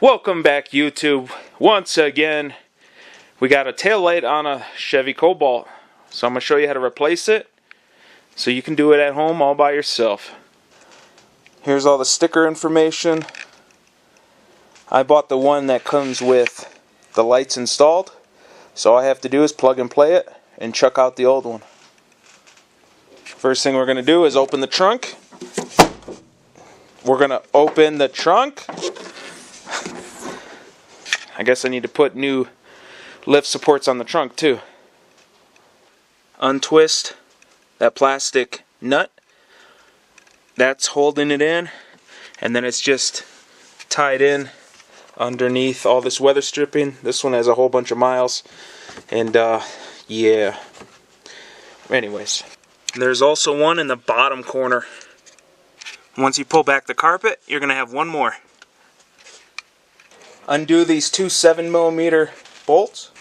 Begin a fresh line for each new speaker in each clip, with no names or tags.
Welcome back, YouTube. Once again, we got a tail light on a Chevy Cobalt. So I'm going to show you how to replace it so you can do it at home all by yourself. Here's all the sticker information. I bought the one that comes with the lights installed. So all I have to do is plug and play it and chuck out the old one. First thing we're going to do is open the trunk. We're going to open the trunk. I guess I need to put new lift supports on the trunk too. Untwist that plastic nut that's holding it in, and then it's just tied in underneath all this weather stripping. This one has a whole bunch of miles, and yeah. Anyways, there's also one in the bottom corner. Once you pull back the carpet, you're gonna have one more. Undo these two 7mm bolts.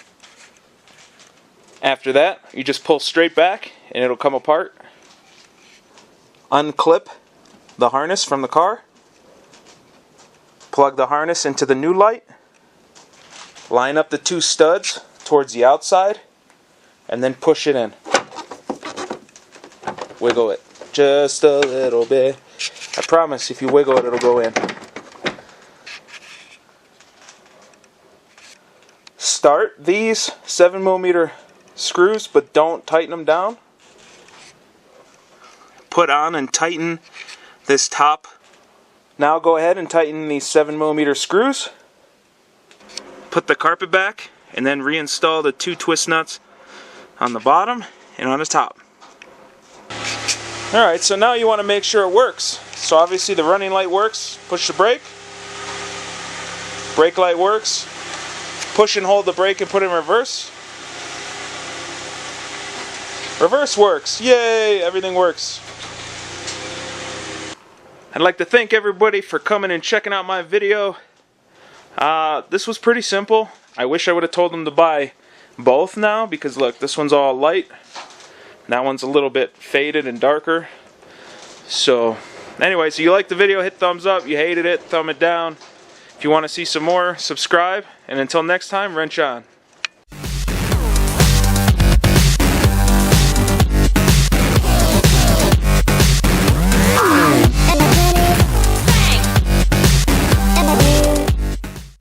After that, you just pull straight back and it'll come apart. Unclip the harness from the car. Plug the harness into the new light. Line up the two studs towards the outside and then push it in. Wiggle it just a little bit. I promise if you wiggle it, it'll go in. Start these 7mm screws, but don't tighten them down. Put on and tighten this top. Now go ahead and tighten these 7mm screws. Put the carpet back and then reinstall the two twist nuts on the bottom and on the top. Alright, so now you want to make sure it works. So obviously the running light works. Push the brake. Brake light works. Push and hold the brake and put it in reverse. Reverse works. Yay! Everything works. I'd like to thank everybody for coming and checking out my video. This was pretty simple. I wish I would have told them to buy both now, because look, this one's all light. That one's a little bit faded and darker. So, anyway, so you liked the video, hit thumbs up. You hated it, thumb it down. If you want to see some more, subscribe. And until next time, wrench on.